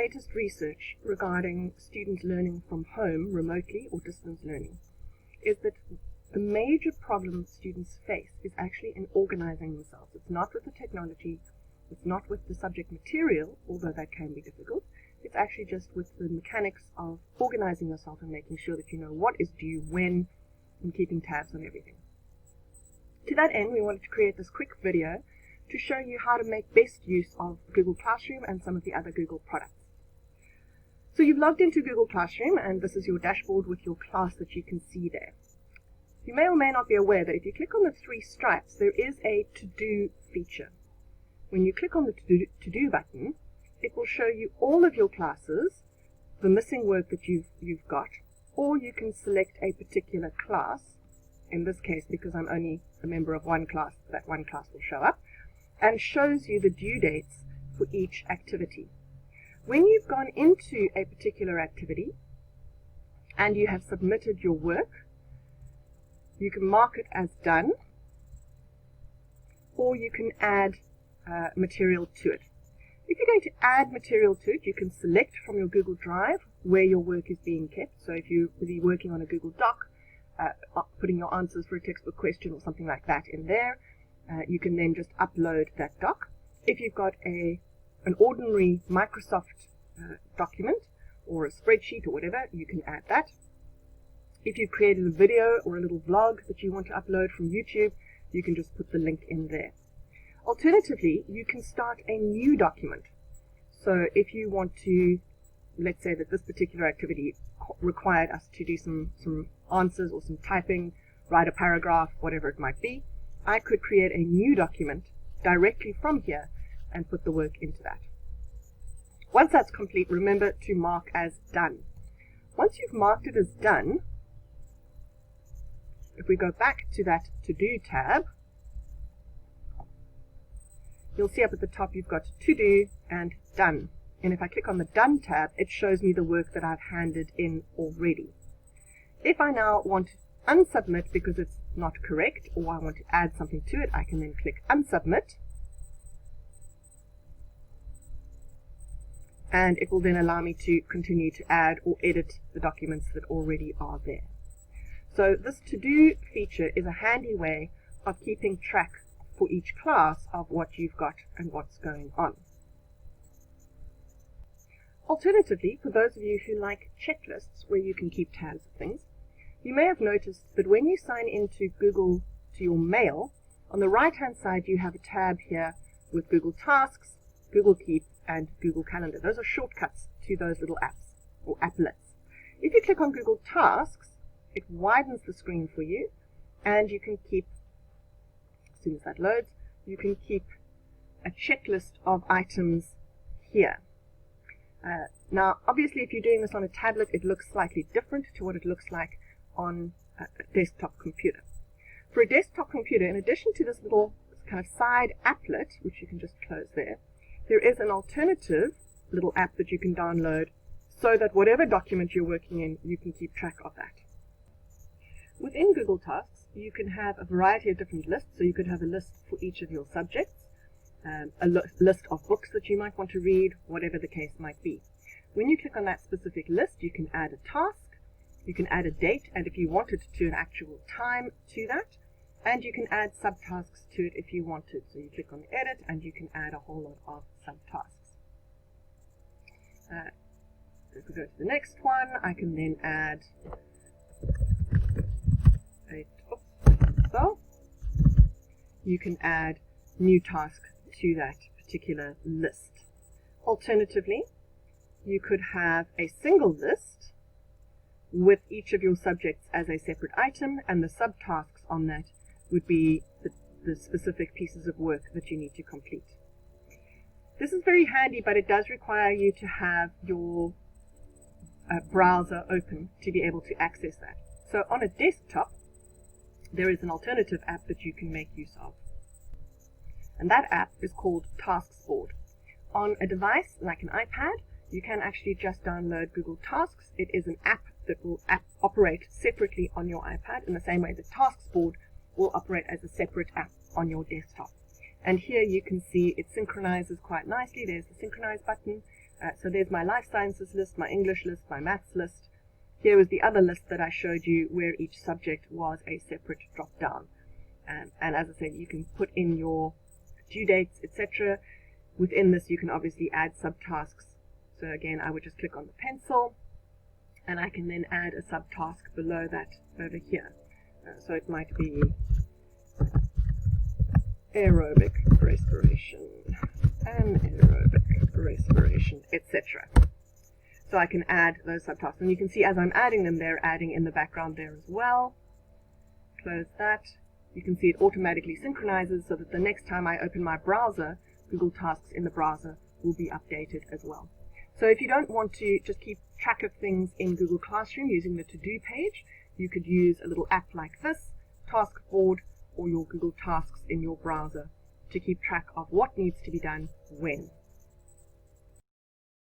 latest research regarding students learning from home remotely or distance learning is that the major problem students face is actually in organizing themselves. It's not with the technology, it's not with the subject material, although that can be difficult. It's actually just with the mechanics of organizing yourself and making sure that you know what is due when and keeping tabs on everything. To that end, we wanted to create this quick video to show you how to make best use of Google Classroom and some of the other Google products. So you've logged into Google Classroom, and this is your dashboard with your class that you can see there. You may or may not be aware that if you click on the three stripes, there is a to-do feature. When you click on the to-do button, it will show you all of your classes, the missing work that you've got, or you can select a particular class. In this case, because I'm only a member of one class, that one class will show up, and shows you the due dates for each activity. When you've gone into a particular activity and you have submitted your work, you can mark it as done, or you can add material to it. If you're going to add material to it, you can select from your Google Drive where your work is being kept. So if you're working on a Google Doc, putting your answers for a textbook question or something like that in there, you can then just upload that doc. If you've got an ordinary Microsoft document or a spreadsheet or whatever, you can add that. If you've created a video or a little vlog that you want to upload from YouTube, you can just put the link in there. Alternatively, you can start a new document. So if you want to, let's say that this particular activity required us to do some answers or some typing, write a paragraph, whatever it might be, I could create a new document directly from here and put the work into that. Once that's complete, remember to mark as done. Once you've marked it as done, if we go back to that to-do tab, you'll see up at the top you've got to do and done. And if I click on the done tab, it shows me the work that I've handed in already. If I now want to unsubmit because it's not correct, or I want to add something to it, I can then click unsubmit. And it will then allow me to continue to add or edit the documents that already are there. So this to-do feature is a handy way of keeping track for each class of what you've got and what's going on. Alternatively, for those of you who like checklists where you can keep tabs of things, you may have noticed that when you sign into Google to your mail, on the right-hand side you have a tab here with Google Tasks, Google Keep, and Google Calendar. Those are shortcuts to those little apps, or applets. If you click on Google Tasks, it widens the screen for you, and you can keep, as soon as that loads, you can keep a checklist of items here. Now, obviously, if you're doing this on a tablet, it looks slightly different to what it looks like on a desktop computer. For a desktop computer, in addition to this little kind of side applet, which you can just close there, there is an alternative little app that you can download so that whatever document you're working in, you can keep track of that. Within Google Tasks, you can have a variety of different lists. So you could have a list for each of your subjects, a list of books that you might want to read, whatever the case might be. When you click on that specific list, you can add a task, you can add a date, and if you wanted to, an actual time to that, and you can add subtasks to it if you wanted. So you click on edit and you can add a whole lot of subtasks. If we go to the next one, I can then add so you can add new task to that particular list. Alternatively, you could have a single list with each of your subjects as a separate item, and the subtasks on that would be the specific pieces of work that you need to complete. This is very handy, but it does require you to have your browser open to be able to access that. So on a desktop, there is an alternative app that you can make use of. And that app is called TasksBoard. On a device like an iPad, you can actually just download Google Tasks. It is an app that will operate separately on your iPad in the same way that TasksBoard will operate as a separate app on your desktop. And here you can see it synchronizes quite nicely. There's the synchronize button, So there's my life sciences list, my English list, my maths list. Here was the other list that I showed you where each subject was a separate drop down. And as I said, you can put in your due dates, etc. Within this, you can obviously add subtasks. So again, I would just click on the pencil, and I can then add a subtask below that over here. So it might be aerobic respiration, anaerobic respiration, etc. So I can add those subtasks. And you can see as I'm adding them, they're adding in the background there as well. Close that. You can see it automatically synchronizes so that the next time I open my browser, Google Tasks in the browser will be updated as well. So if you don't want to just keep track of things in Google Classroom using the to-do page, you could use a little app like this, Taskboard, or your Google Tasks in your browser to keep track of what needs to be done when.